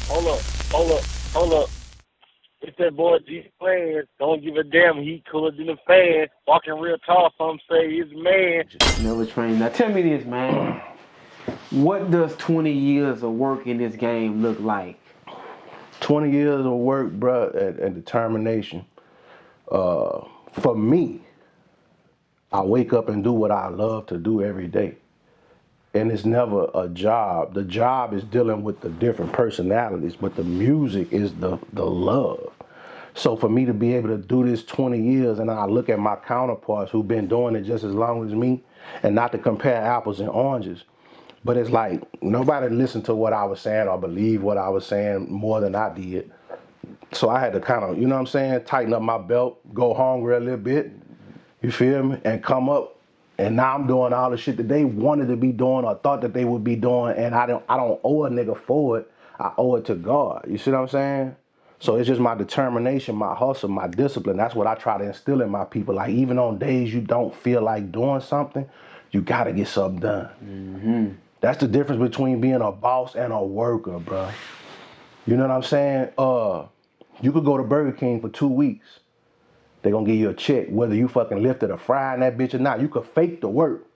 Hold up, hold up, hold up. It's that boy G Plans. Don't give a damn. He cooler than a fan. Walking real tall. Some say he's a man. Never trained. Now tell me this, man. What does 20 years of work in this game look like? 20 years of work, bro, and determination. For me, I wake up and do what I love to do every day. And it's never a job. The job is dealing with the different personalities, but the music is the love. So for me to be able to do this 20 years, and I look at my counterparts who've been doing it just as long as me, and not to compare apples and oranges, but it's like nobody listened to what I was saying or believed what I was saying more than I did. So I had to kind of, you know what I'm saying, tighten up my belt, go hungry a little bit, you feel me, and come up. And now I'm doing all the shit that they wanted to be doing or thought that they would be doing, and I don't owe a nigga for it. I owe it to God. You see what I'm saying? So it's just my determination, my hustle, my discipline. That's what I try to instill in my people. Like even on days you don't feel like doing something, you gotta get something done. Mm-hmm. That's the difference between being a boss and a worker, bro. You know what I'm saying? You could go to Burger King for 2 weeks. They're gonna give you a check, whether you fucking lifted a fry in that bitch or not. You could fake the work.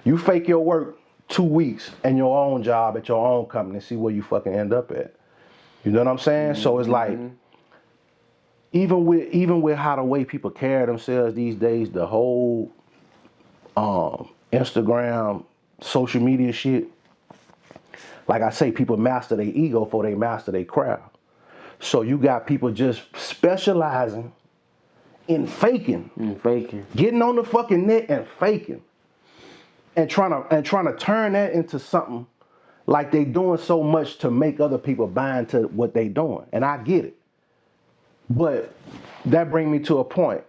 You fake your work 2 weeks and your own job at your own company and see where you fucking end up at. You know what I'm saying? So it's like, even with how the way people carry themselves these days, the whole Instagram, social media shit, like I say, people master their ego before they master their craft. So you got people just specializing in faking. Getting on the fucking net and faking. And trying to turn that into something like they doing so much to make other people buy into what they doing. And I get it. But that brings me to a point.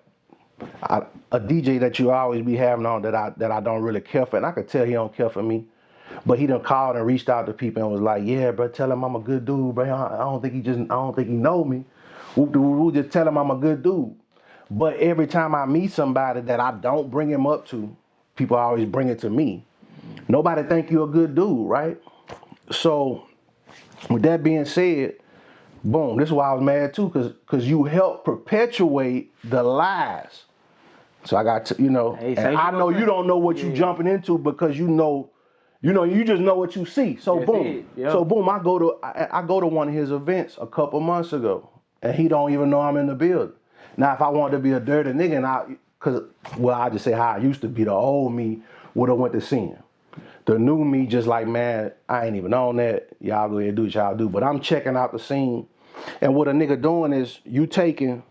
A DJ that you always be having on that I don't really care for, and I could tell he don't care for me. But he done called and reached out to people and was like, yeah, bro, tell him I'm a good dude, bro. I don't think he know me. We'll just tell him I'm a good dude. But every time I meet somebody that I don't bring him up to, people always bring it to me. Nobody think you a good dude, right? So with that being said, boom, this is why I was mad too, cause you help perpetuate the lies. So I got to, and I know you don't know what you jumping into because you just know what you see. So That's boom, it. Yep. so boom, I go to one of his events a couple months ago, and he don't even know I'm in the building. Now, if I wanted to be a dirty nigga, and I just say how I used to be, the old me would have went to see him. The new me just like, man, I ain't even on that. Y'all go ahead and do what y'all do. But I'm checking out the scene, and what a nigga doing is you taking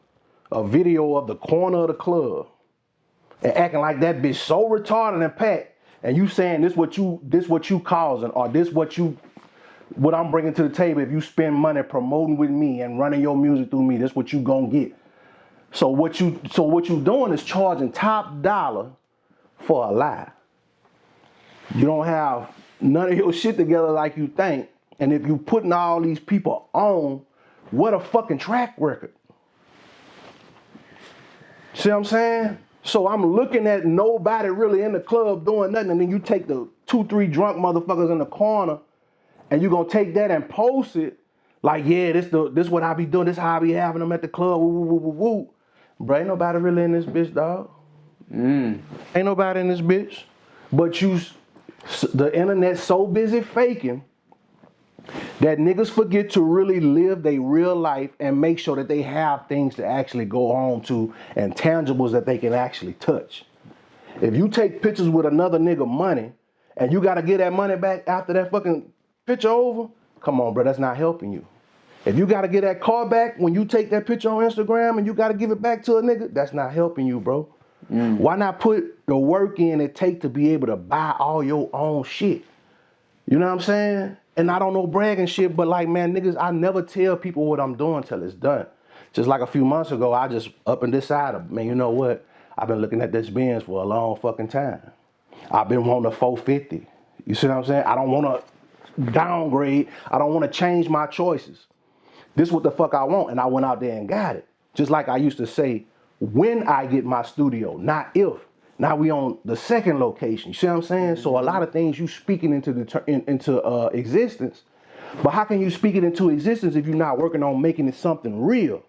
a video of the corner of the club and acting like that bitch so retarded and packed, and you saying this what you causing, or what I'm bringing to the table. If you spend money promoting with me and running your music through me, this what you gonna get. So what you doing is charging top dollar for a lie. You don't have none of your shit together like you think, and if you putting all these people on, what a fucking track record. See what I'm saying? So I'm looking at nobody really in the club doing nothing, and then you take the 2-3 drunk motherfuckers in the corner, and you gonna take that and post it like, yeah, this what I be doing, this how I be having them at the club, woo, woo, woo, woo, woo. Bro, ain't nobody really in this bitch, dog. Ain't nobody in this bitch. But the internet's so busy faking that niggas forget to really live their real life and make sure that they have things to actually go home to and tangibles that they can actually touch. If you take pictures with another nigga money and you gotta get that money back after that fucking picture over, come on, bro, that's not helping you. If you gotta get that car back when you take that picture on Instagram and you gotta give it back to a nigga, that's not helping you, bro. Why not put the work in it take to be able to buy all your own shit? You know what I'm saying? And I don't know bragging shit, but like, man, niggas, I never tell people what I'm doing till it's done. Just like a few months ago, I just up and decided, man, you know what? I've been looking at this Benz for a long fucking time. I've been wanting a 450. You see what I'm saying? I don't want to downgrade. I don't want to change my choices. This is what the fuck I want, and I went out there and got it. Just like I used to say, when I get my studio, not if. Now we on the second location. You see what I'm saying? So a lot of things you speaking into existence But how can you speak it into existence if you're not working on making it something real?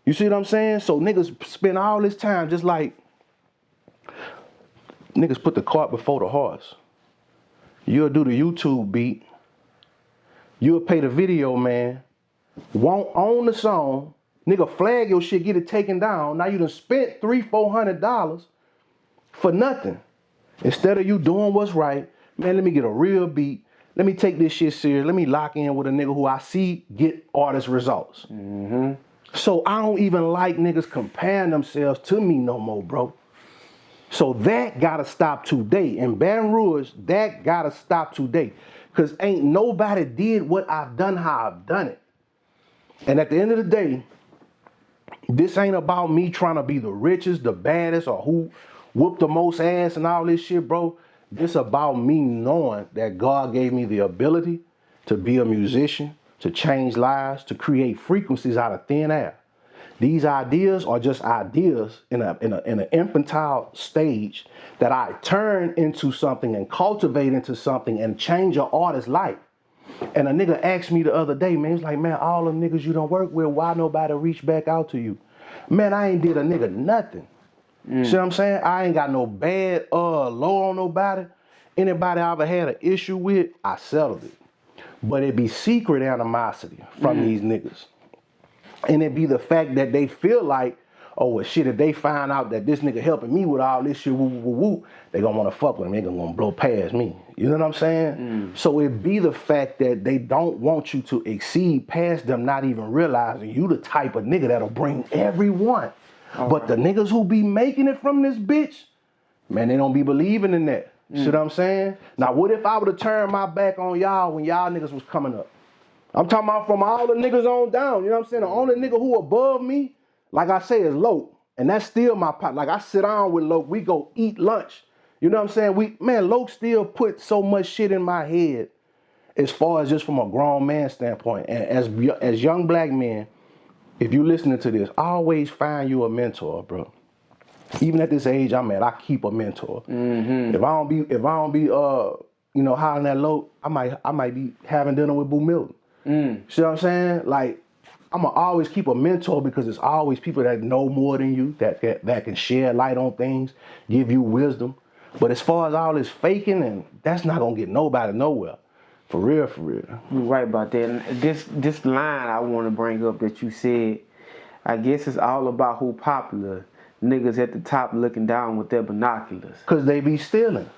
You see what I'm saying? So niggas spend all this time just like niggas put the cart before the horse. You'll do the YouTube beat. You'll pay the video man. Won't own the song. Nigga flag your shit, get it taken down. Now you done spent $300-400 for nothing. Instead of you doing what's right, man, let me get a real beat. Let me take this shit serious. Let me lock in with a nigga who I see get artist results. So I don't even like niggas comparing themselves to me no more, bro. So that gotta stop today. In Baton Rouge, that gotta stop today. Cause ain't nobody did what I've done how I've done it. And at the end of the day, this ain't about me trying to be the richest, the baddest, or who whooped the most ass and all this shit, bro. This about me knowing that God gave me the ability to be a musician, to change lives, to create frequencies out of thin air. These ideas are just ideas in an infantile stage that I turn into something and cultivate into something and change an artist's life. And a nigga asked me the other day, man, he's like, man, all them niggas you don't work with, why nobody reach back out to you? Man, I ain't did a nigga nothing. See what I'm saying? I ain't got no bad low on nobody. Anybody I ever had an issue with, I settled it. But it be secret animosity from these niggas. And it be the fact that they feel like, oh, well, shit, if they find out that this nigga helping me with all this shit, woo, woo, woo, woo, they gonna wanna fuck with him. They gonna blow past me. You know what I'm saying? So it be the fact that they don't want you to exceed past them, not even realizing you the type of nigga that'll bring everyone. But the niggas who be making it from this bitch, man, they don't be believing in that. See what I'm saying? Now, what if I would've turned my back on y'all when y'all niggas was coming up? I'm talking about from all the niggas on down, you know what I'm saying? The only nigga who above me, like I say, is Loke. And that's still my pot. Like I sit down with Loke, we go eat lunch. You know what I'm saying? Loke still put so much shit in my head as far as just from a grown man standpoint. And as young black men, if you listening to this, always find you a mentor, bro. Even at this age I'm at, I keep a mentor. If I don't be hollering at Loke, I might be having dinner with Boo Milton. See what I'm saying? Like, I'ma always keep a mentor because it's always people that know more than you, that can share light on things, give you wisdom. But as far as all this faking, and that's not gonna get nobody nowhere. For real, for real. You're right about that. And this line I want to bring up that you said, I guess it's all about who popular. Niggas at the top looking down with their binoculars. Cause they be stealing.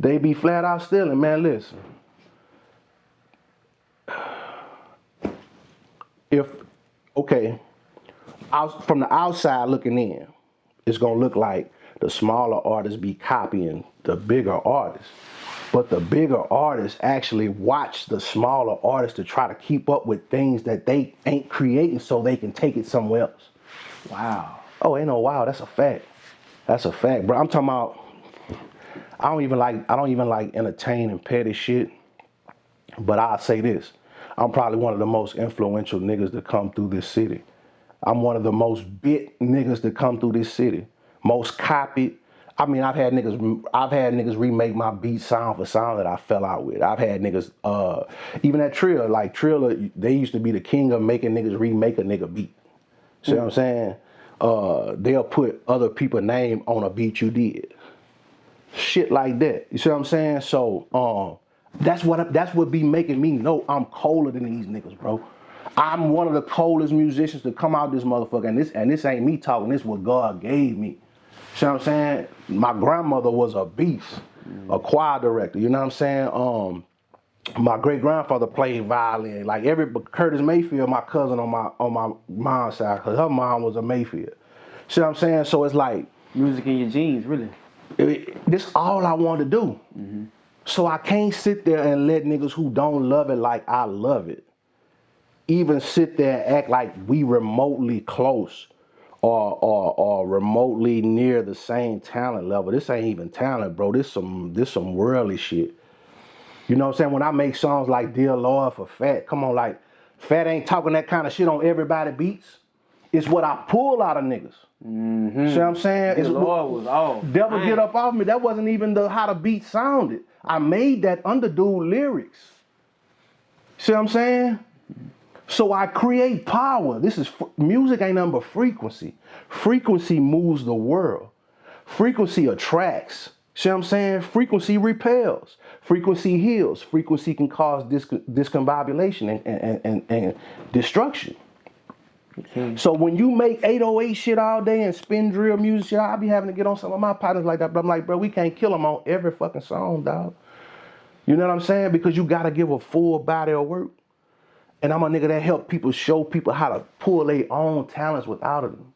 They be flat out stealing, man. Listen. From the outside looking in, it's gonna look like the smaller artists be copying the bigger artists. But the bigger artists actually watch the smaller artists to try to keep up with things that they ain't creating so they can take it somewhere else. Wow. Oh, ain't no wow, that's a fact. That's a fact, bro. I'm talking about, I don't even like entertaining petty shit, but I'll say this. I'm probably one of the most influential niggas to come through this city. I'm one of the most bit niggas to come through this city. Most copied. I mean, I've had niggas remake my beat sound for sound that I fell out with. I've had niggas, even at Trill, like Trill, they used to be the king of making niggas remake a nigga beat. See what I'm saying? They'll put other people's name on a beat you did. Shit like that. You see what I'm saying? So, that's what be making me know I'm colder than these niggas, bro. I'm one of the coldest musicians to come out this motherfucker, and this ain't me talking. This is what God gave me. See what I'm saying? My grandmother was a beast, a choir director. You know what I'm saying? My great grandfather played violin. Like Curtis Mayfield, my cousin on my mom's side, cause her mom was a Mayfield. See what I'm saying? So it's like music in your genes, really. This all I want to do. So I can't sit there and let niggas who don't love it like I love it even sit there and act like we remotely close or remotely near the same talent level. This ain't even talent, bro. This some worldly shit. You know what I'm saying? When I make songs like Dear Lord for Fat, come on, like Fat ain't talking that kind of shit on everybody beats. It's what I pull out of niggas. See what I'm saying? Dear Lord was off. Devil Get Up Off Me. That wasn't even how the beat sounded. I made that under dude lyrics. See what I'm saying? So I create power. Music ain't nothing but frequency. Frequency moves the world. Frequency attracts. See what I'm saying? Frequency repels. Frequency heals. Frequency can cause discombobulation and destruction. Okay. So when you make 808 shit all day and spin drill music shit, I be having to get on some of my partners like that. But I'm like, bro, we can't kill them on every fucking song, dog. You know what I'm saying? Because you gotta give a full body of work. And I'm a nigga that help people, show people how to pull their own talents without them.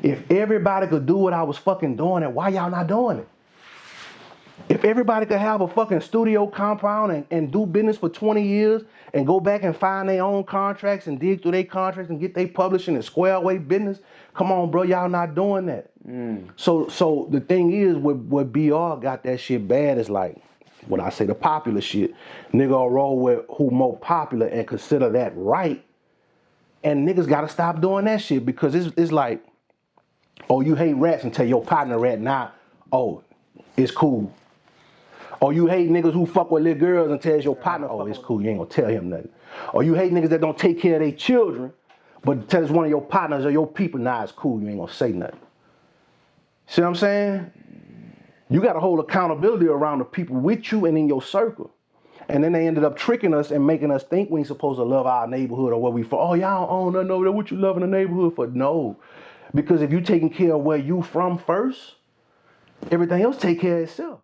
If everybody could do what I was fucking doing, then why y'all not doing it? If everybody could have a fucking studio compound and do business for 20 years and go back and find their own contracts and dig through their contracts and get their publishing and square away business, come on, bro, y'all not doing that. So the thing is, what BR got that shit bad is like, when I say the popular shit, nigga will roll with who more popular and consider that right. And niggas gotta stop doing that shit because it's like, oh, you hate rats and tell your partner rat now, oh, it's cool. Or you hate niggas who fuck with little girls and tell your partner, oh, it's cool, you ain't gonna tell him nothing. Or you hate niggas that don't take care of their children, but tell us one of your partners or your people, nah, it's cool, you ain't gonna say nothing. See what I'm saying? You got to hold accountability around the people with you and in your circle. And then they ended up tricking us and making us think we ain't supposed to love our neighborhood or where we from. Oh, y'all don't own nothing over there. What you love in the neighborhood for? No. Because if you taking care of where you from first, everything else take care of itself.